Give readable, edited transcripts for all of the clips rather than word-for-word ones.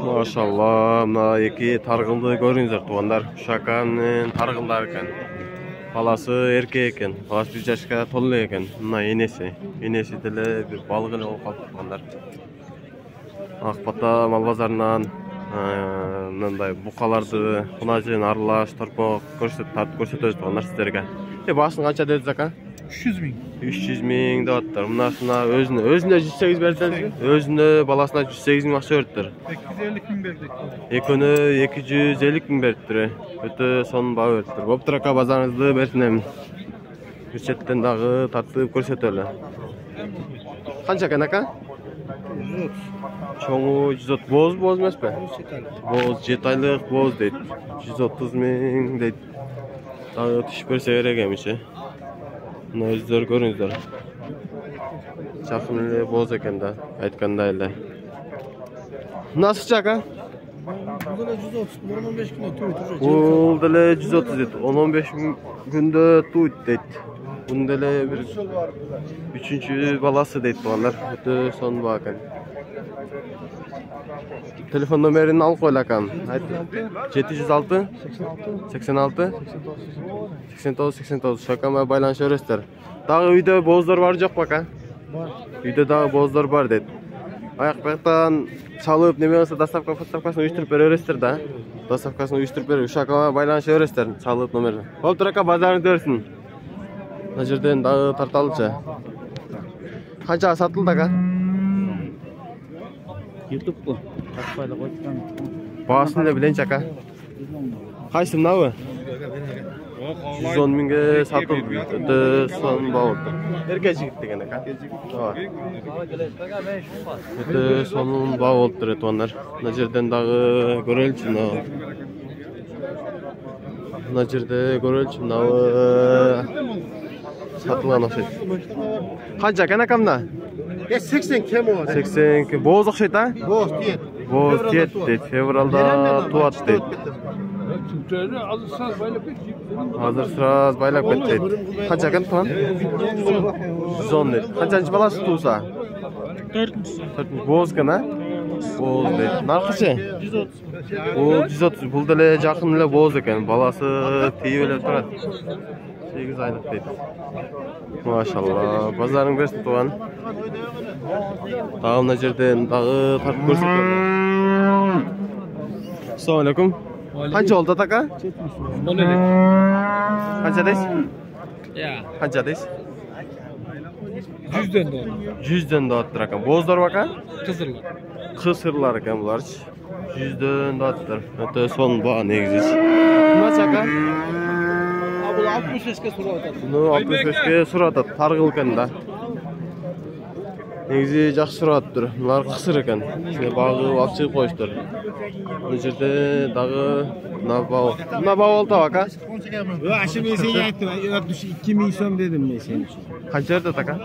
Maşallah, mına iki targıldı görüңүздөр тугандар. Ушака менен таргылдар экен. Баласы эркек экен. Баласы 1 жашка толду экен. Мына энеси. Энеси деле бир балык эле болуп калыптыр тугандар. Ак Бата мал базарынан мындай букаларды, кунажын, аралаш, торпок тартып көрсөтөбүз тугандар сиздерге. Башын канча дедиз ака? 300 миң. 300 миң деп аттыр. Мынасына өзүнө 108 бердиңизби? Өзүнө баласына 108 миң акча бериптир. 250 миң бердик. Экөнү 250 миң бериптир. Өтө сонун баа бериптир. Боптур ака, базарыңызды берсинем. Бир четтен дагы тартып көрсөтөлү. Канча экен ака? 130. Чоңу 130. Боз эмеспи? Боз 7 айлык боз дейт. 130 миң дейт. Дагы түшүп берсе керек эмичи. Мына өздөрү көрүңүздөр. Жакын эле боз экен да, айткандай эле. Мынасы ака? Бул деле 130, 15 күндө туйт. Бул деле 130 дейт. 15 күндө туйт дейт. Бунун деле бир 3-чү баласы дейт тугандар. Өтө сонун баа экен. Телефон номерин алып койлу акам. 706 86 89 89. Шакама байланыша бересиздер. Дагы үйдө боздор бар жокпу ака? Бар. Үйдө дагы боздор бар дейт. Аяк бактан чалып неме болсо доставкасын уюштуруп бере бересиздер да. Доставкасын уюштуруп берип, Шакама байланыша бересиздер, чалып номерин. Болуптур ака, базарыңызды берсин. Мына жерден дагы тарталычы. Канчага сатылды ака? YouTube-бу? Тартпайлы койсоң. Баасын эле билейинчи ака. Кайсы мынабы? 110 миңге сатылды. Өтө сонун баа болду. Эрке жигит деген ака. Өтө сонун баа болуптур тугандар. Мына жерден дагы көрөлүчү мына. Мына жерде көрөлүчү мынабы сатылган окшойт. Канча экен ака мына? 80 кем о. 80 боз окшойт а? Боз тиет. Боз тиет дейт. Февралда туат дейт. Азыр сразу байлап кетти. Канча экен туган? 110 дейт. Канчанчы баласы тууса? 4-чү. Боз экен а? Боз дейт. Наркычы? 130. Бул 130. Бул деле жакын эле боз экен. Баласы тийип эле турат. 8 айлык дейт. Машалла. Базарың берсин туган. Дагы мына жерден дагы тартып көрсөтөм. Ассалам алейкум. Канча болду ака? 70. Канча дейсиз? Я. Канча дейсиз? 100дөн доо. 100дөн да аттыр ака. Боздор ака? Кызырлар. Кысырлар экен буларчы. 100дөн да аттыр. Өтө сонун баа негизи. Канча ака? Бул 65ке сурап атат. Буну 65ке сурап атат. Таргыл экен да. Негизи жакшы сурап атыптыр. Булар кысыр экен. Ичине багып алып чыгып коюштур. Бул жерде дагы мына баа болду ака? Ашы мен сен айттым, 2000 сом дедим мен сен. Канча берди ака?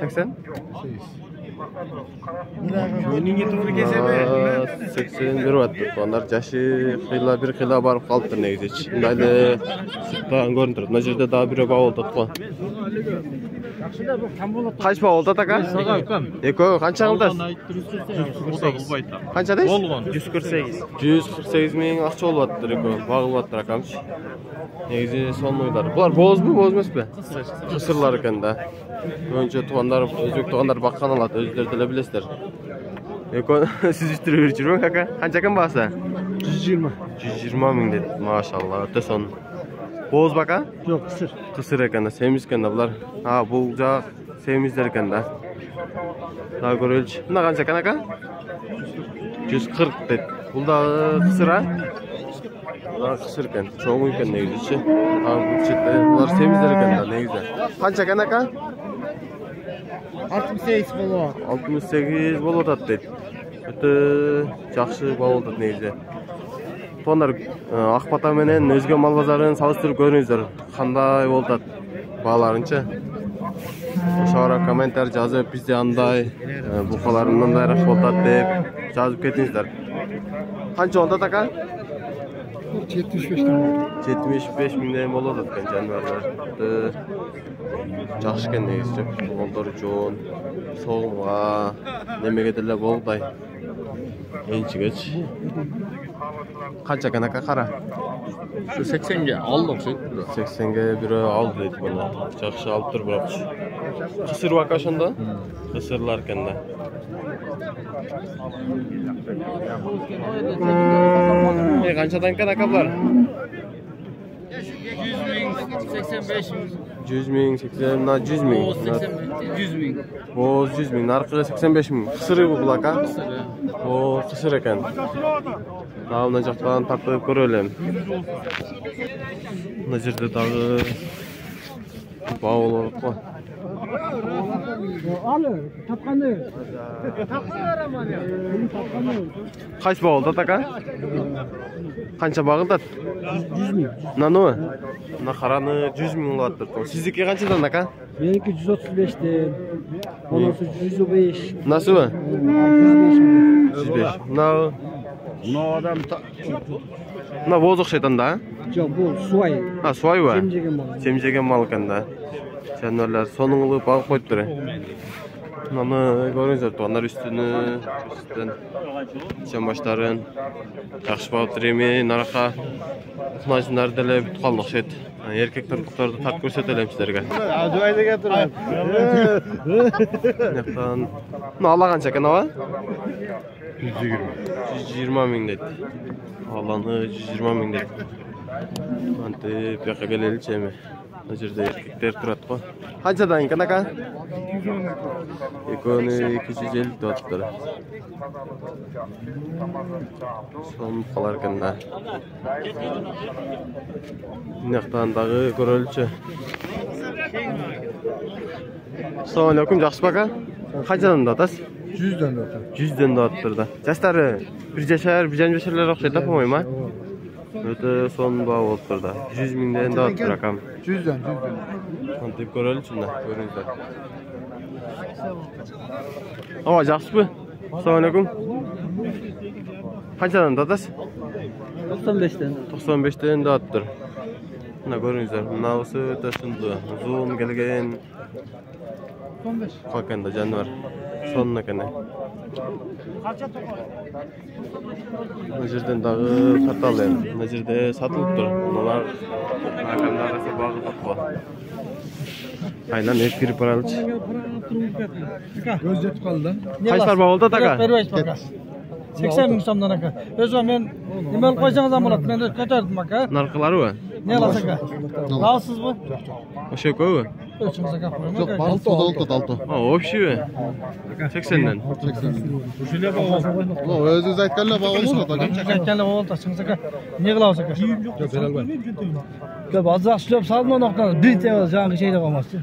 80? Менинге туура келсеби? 80 берип атты. Тугандар жашы бир кыйла барып калыптыр негизи. Мындай эле сырттан көрүнүп турат. Мына жерде дагы бирөө баа болуп атат го. Кайсы баа болуп атат ака? Экөө канча кылдыңыз? 148. Канча дейсиз? Болгон 148. 148 миң акча болуп аттыр экөө. Багылып аттыр акамчы. Негизи сонуйлар. Булар бозбу, боз эмеспи? Кысырлар экен да. Көбүнчө тугандар, өзбек тугандар баккан алат, өздөрү деле билесиздер. Экөө сиз үстүрүп жүрбөң ака. Канча экен баасы? 120. 120 миң дейт. Машалла, өтө сонун. Боз бака? Жок, кысыр. Кысыр экен да, семиз экен да булар. Бул жак семиздер экен да. Дагы көрөлүчү. Мына канча экен ака? 140 дейт. Бул дагы кысыр а? Булар кысыр экен, чоң экен негизичи. Бул четте булар семиздер экен да негизи. Канча экен ака? 68 болот. 68 болуп атат дейт. Өтө жакшы баа болуп атат негизи. Тугандар, Ак Бата менен өзгө мал базарын салыштырып көрүңүздөр. Кандай болуп атат бааларынчы? Ошого комментарий жазып, бизде андай, букалар мындайраак болуп атат деп жазып кетиңиздер. Канча болуп атат ака? 75 миң. 75 миңден болуп атат экен жаныбарлар. Жакшы экен негизи. Голдору жоон, согумга, немеге деле болгудай. Ençigeç. Qancha ekan aka qara? Şu 80'ge aldı okşaydı. 80'ge biri aldı deydi bana. Жақсы alып тұр бірақ. Qısır vaka ошондо? Qısırlar ekende. Qanchadan ekan aka bular? 100 ming, 80 ming, 100 ming. 100 ming. Boz 100 ming, narxi 85 ming. Qısırı bu aka? O, qısır ekan. Mына жақтан тартып көрөлүм. Мына жерде дагы баулар бар. Кайсы баулда aka? Канча багылдат? 100 ming. Нанобы? Мына караны 100 ming болуптыр. Сиздики канчадан aka? Meniki 135'ten. Ondan 105. Мынасыбы? 105 ming. 105. Мына adam мына боз окшойт анда? Жоқ, бұл суай. А, суайбы? Семжеген мал. Семжеген мал экен да. Жануарлар сонун кылып багып коюптур. Мына көрүңүздөр, тугандар үстүнү, үстүн жамбаштарын жакшы багып эми наракка кунажындар деле бүтүп калды окшойт. Эркек турдуктарды тартып көрсөтөлөм силерге. Жуайды кетип. Мынактан мына ала канча экен ала? 120 ming deydi. Alаны 120 ming deydi. Антип бияка келеличи эми. Мына жерде эркектер турат го. Канчадан экен aka? 250 деп атыптыр. Сонуп калар экен да. Мынактан дагы көрөлүчү. Assalomu alaykum, жакшысызбы aka? Канчадан да атасыз? 100'den de atar. 100'den de attırdı. Жаштары 1 жашарлар окшойт да, по-моему. Өтө сонун баа болуптур да. 100 миңден да аттыр акам. 100'den. Антип көрөлүчү да, көрүңүздөр. Ооба, жакшысызбы? Assalomu alaykum. Канчадан да атасыз? 95'ten. 95'ten de attır. Мына көрүңүздөр. Мынабысы өтө сунду. Узун келген. 15. Каканда жануар. Сонун экен. Мына жерден дагы саталы. Мына жерде сатылып тур. Мыналар акандар арасы багылып го. Айнан эк кирип баралычы. Göz жетип калды. Кайсылар багылды aka? 80 ming so'mdan aka. O'zi men nima qilib qo'ysangiz ham bo'ladi. Men ko'tardim aka. Narxlaryбы? Ne alasiz aka? Alsizmi? O'sha ko'pi? Ölçümüz aka. Жоқ, алты. Ha, общийбы? 80'den. Өзіңіз айтқанлар бағылмыз ғой, Aytganlar bo'ldi, chiqsiz aka. Ne qilasiz aka? Yo'q, bera olmayman. Ko'p azaq ishlab salmon oqdan bir teva жаңғы şeyde qolmasdi.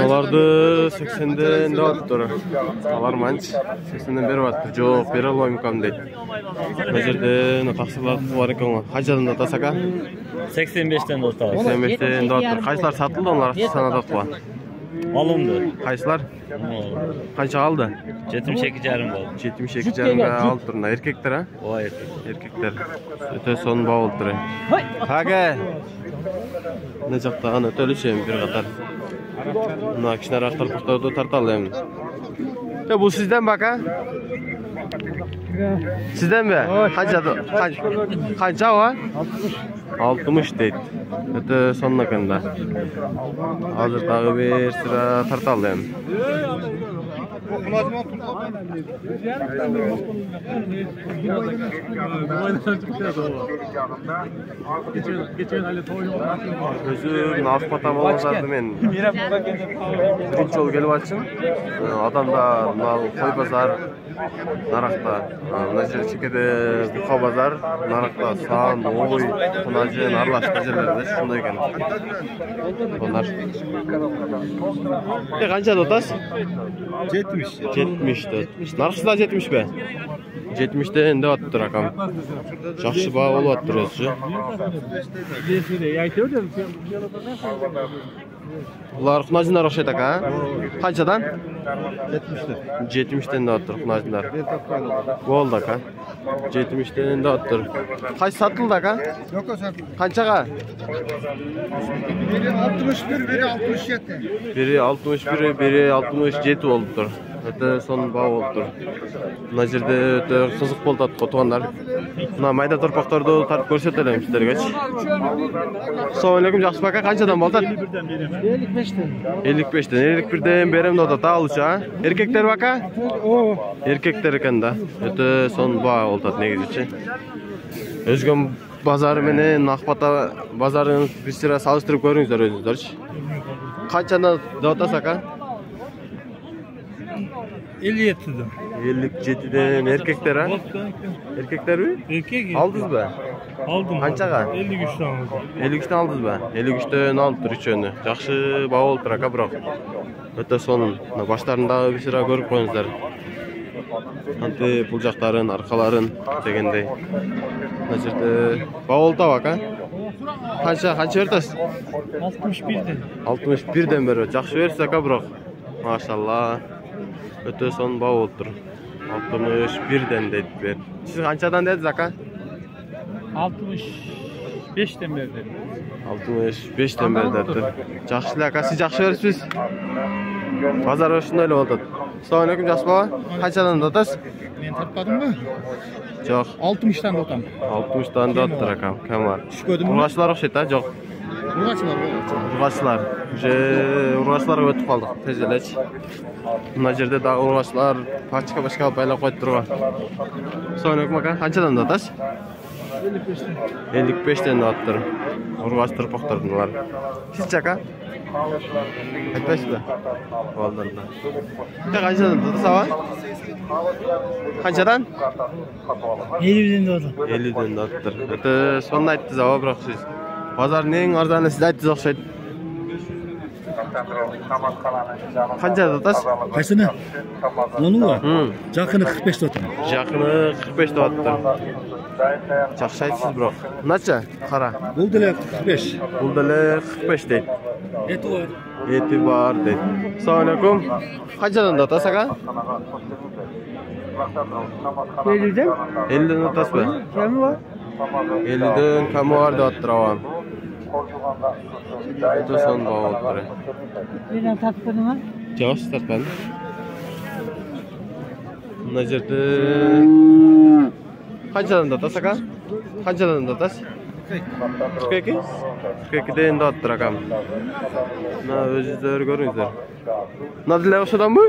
Alardı 80'den de attır. Alar manç 80'den beri attır. Жоқ, bera almayım kam deydi. Mына жерде тақсырлар бар екен ғой. Қаншадан атасыз aka? 85'ten de ortağı. 85'ten de attır. Қайсылар сатылды onlar санадық па? Alındı. Қайсылар? Қанша алды? 72,5 oldu. 72 жарымға алып тұр. Мына еркектер, а? O erkek. Еркектер. Өте сонун баа болуп тур. Ага. Мына жактаган өтөлүчү эми бир катар. Мына кичинерээк токтоду тарталы эми. Бул сизденби ака? Сизденби? Канча ва? 60 дейт. Өтө сонун экен да. Азыр дагы бир сыра тарталы эми. Өзү аспата болгондарды мен биринчи жолу келип атчым. Адамда кой базар наракта, мына жер чекеде бука базар наракта сан, ой, кунажын аралашкан жерлерде ушундай экен. Onlar. Канча атасыз? 70 de. Narxı da 70 be. 70'den de attır akam. Жақсы баа болуп аттыр өзү. Булар кунажындар окшойт ака. Канчадан? 70'den de attыр кунажындар. Болду ака. 70'den de attır. Кайсы сатылды ака? Yok o satıldı. Канчага? Biri 61, biri 67. Biri 61, biri 67 oldu tur. Öte son bağ oldu. Mına jerde öte kızık boldu atqotganlar. Mına mayda torpaqtарды tartib көрсөтөлөм sizlerge. Assalamu alaykum, жақсы бака, qanchadan boldu? 55'ten. 55'ten. 51'den berem da taalça. Erkekler baka? O. Erkekler ekan da. Öte son bağ oldu negiziçi. Özgön bazarı menen Akbata bazarın bir sıra salıştırıp görüңүздөр özүңүздөр. Qanchadan dotasa ka? 57'den. 57'den erkekler ha? Erkekler mi? Erkek. Aldınız mı? Aldım. Qanchaga? 53'ten aldım. 53'ten aldınız mı? 53'ten aldıptır üçünü. Жақсы bağ oldu aka biroq. Öte sonun başlarında bir sıra görüp koyuңуздар. Anti bulcaqların, arqaların degендей. Mına jerde bağ oldu aka. Qancha bertasiz? 61'den. 61'den beri. Жақсы bersiz aka biroq. Maşallah. Öte son bağ oldu. 61'den deyip ber. Siz qanchadan dediniz aka? 65'ten verdim. 65'ten beri dedi. Жақсы aka, siz жақсы bersiz. Bazar ошондой эле болот. Assalamu alaykum, жақсы баба. Qanchadan dotasiz? Men tartmadım mı? Жоқ. 60'tan dotam. 60'dan dottur aka. Kam var? Tushkodim mi? Urg'achlar o'xshaydi, jo'q. Urg'achlar. Urg'achlar. Urg'achlarga o'tib qoldik. Tez elech. Mına jerde da urg'achlar pachka olib baylab qo'yib turgan. Assalomu alaykum aka. Qanchadan dotasiz? 55'ten dottur. Urg'ach turpoqlar bunlar. Sizcha aka? Aytmaysizmi? Oldinda. Qanchadan dotasiz ava? Qanchadan? 50'den doğdu. 50'den dottur. Öte sonunu aytdingiz ava, biroq siz bazarın eng arzoni siz aytdingiz o'xshaydi. Qancha dotasiz? Kaçını? Onun mu? Jakını 45 dotam. Жақыны 45 dottur. Жақсы aytsiz biroq. Nacha? Qara. Bu dile 45. Bul dele 45 deydi. Eti var. Eti var deydi. Assalomu alaykum. Qanchadan dotasiz aka? 50'den. 50'den dotasizmi? Kemi var? 50'den kami var deyaptir avam. O'ta son bağ oldu. Birden tatlıları var. Yo'q, siz tartmadi. Mına jerde qanchadan dotasiz aka? Qanchadan dotasiz? 42? 42'den dottir akam. Mına özüňizler görüňizler. Mına dile o'shadanmı?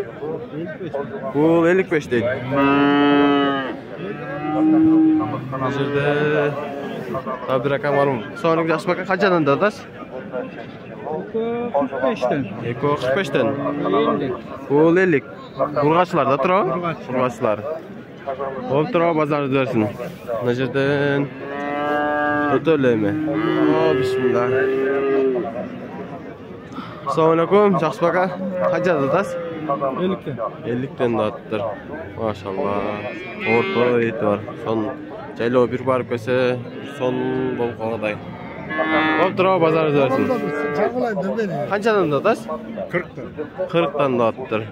Bu 55 deydi. Mına jerde bir rakam varmı? Assalomu alaykum, жақсы baka. Qanchadan dotasiz? 45'ten. 45'ten. Bu 50. Urg'achlarda turib? Urg'achlar. Bo'lib turib bozor o'zarsin. Mına jerden o'toleymi? Bismillah. Assalomu alaykum, жақсы baka. Qanchadan dotasiz? 50'den. 50'den dottir. Maşallah. Orta eti var. Son jayloo bir barib kelse, son bo'lib qolgaday. Bo'lib turib bozor o'zarsin. Qanchadan dotasiz? 40'tan. 40'dan dottir.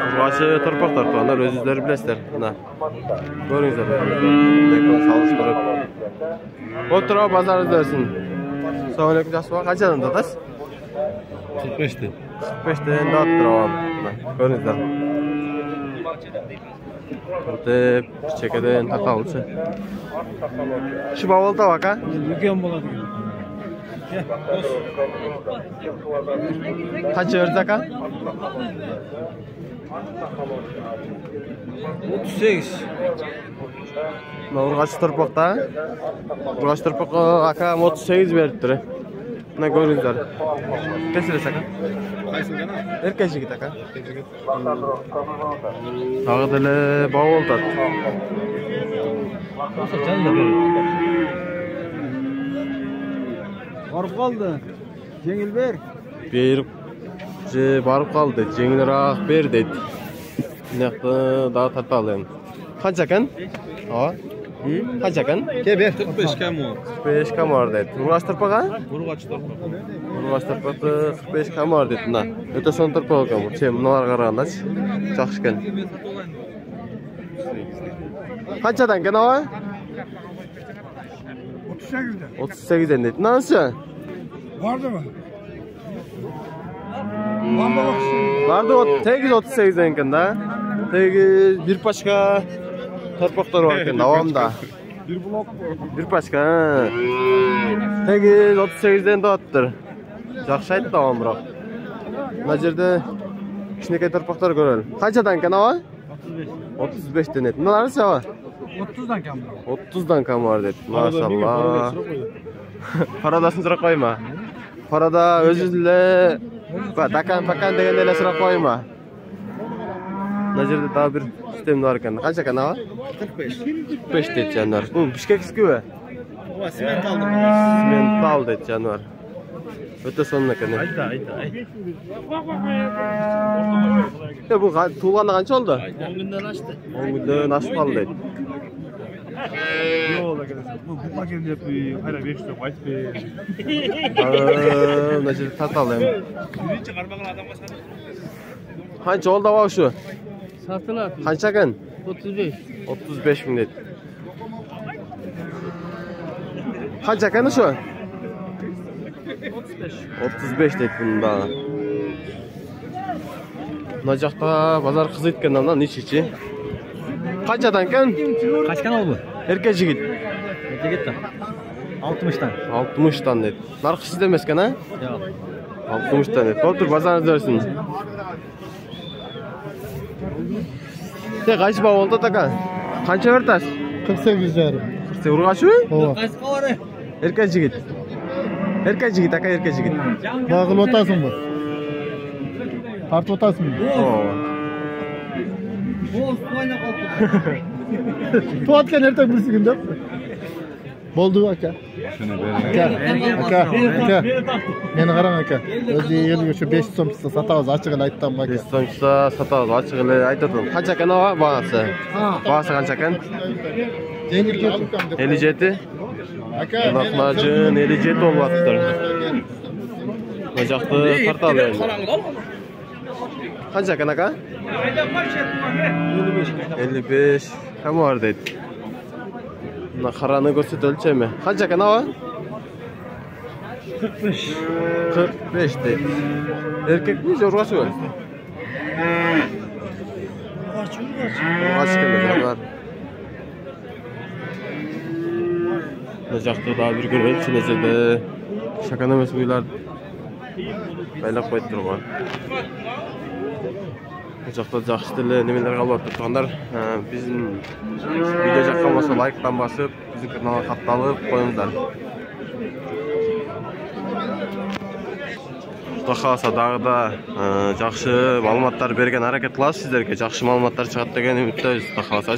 Urg'achi torpoqlar turganlar, o'zingizlar bilasizlar. Mana. Ko'ringizlar. Lekon solishtirib. Bo'lib turib bozor o'zarsin. Assalomu alaykum, жақсы baka. Qanchadan dotasiz? 45'ten. 45'ten dottir avam. Ko'ringizlar. O'tib, chekadan tarqalsa. Shu bavul da aka? Yukan bo'ladi. Qancha berdi aka? 38. Urg'achi turpoqda. Urg'achi turpoqqa aka 38 beribdir. Mana ko'ringizlar. Qancha aka? Erkak yigit aka. Tag'dili bavul tat. Barıp kaldı. Jengil ber. Berip barib qoldi. Jengilroq ber dedi. Naqdi da tarta alayım. Qancha ekan? Ha? Qancha ekan? Ke ber. 45 kam o. 45 kam var dedi. Urg'achi turpoqqa? Urg'achi turpoq. Urg'achi turpoqda 45 kam var dedi. Mana. O'ta son turpoq ekan bu. Sen bunalarga qaraganda-chi. Yaxshi ekan. Qanchadan ekan ava? 38'den. 38'den dedi. Nasıl? Vardı mı? Vardı 8-38 ekan da. 8 bir paçka torpaqlar var ekan davamda. Bir paçka. 8-38'den doğatdır. Жақсы айтты давам бірақ. Мына жерде кішкенекей torpaqlar көрелім. Қаншадан екен ава? 35-тен еді. Мыналар сава? 30'dan kam. 30'dan kam var dedi. Maşallah. Paradaсын сұрақ қойма. Parada өзүле дакан дегенде эле сұрақ қойма. Мына жерде дагы бир система бар екен. Қанша екен ава? 45 дейді жануар. Бишкекский бе? Симентал дейді жануар. Өте сонун екен. Бұл туылғанда қанша болды? 10 günden açtı. 10 күндөн ашып қалды дейді. Мына жерде татал эми. Қанша oldu ава ушу? Sattılar. Қанша екен? 35. 35 мың дейді. Қанша екен ушу? 35 дейді бұнда. Мына жақта базар қызы еткен мына нешечи. Қаншадан екен? Kaçkan oldu? Ерке жігіт. Gitti. 60'tan. 60'tan дейді. Нарқы сізде емес екен, а? Yok. 60'tan дейді. Отыр базарыңыз өрсін. Қайсы ба болды така? Қанша вертас? 48 жарым. 40 ұрғашы? Ова. Ерке жігіт. Ерке жігіт, ака ерке жігіт. Bağıl otasın bu. Tart otasın mı? Tuatken ertek bir günde. Boldu aka. Aka. Meni qarang aka. O'zi yerga shu 5 so'mcha satamiz, ochig'ini aytdim aka. 5 so'mcha satamiz, ochig'ini aytadim. Qancha ekan ava бағасы? Бағасы qancha ekan? 57. Naqlajin 57 bo'lyaptir. Mana yoqda tartal endi. Qancha ekan aka? 55. Ham bor deydi. Buna qarani ko'rsat o'lchami. Qancha ekan ava? 45. 45 deydi. Erkakmi, urg'achi bo'l? Urg'achi keladi. Mına жақта daha bir görüyoruz. Şimdi de şakan emas uylar baylap qo'yib turgan. Bu жақта жақсы тілі nemeler қалып тұрғандар. Bizim video жаққан болса лайктан басып, bizim kanalga қатталып қойыңыздар. Құдай қаласа дағы да жақсы мағлұматтар берген әрекет қыласыз сіздерге. Жақсы мағлұматтар шығады деген үміттеміз. Құдай қаласа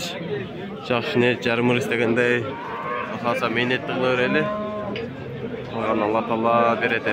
жақсы ниет жарымыр істегендей. Қалса менетті қылып Алла Таала береді.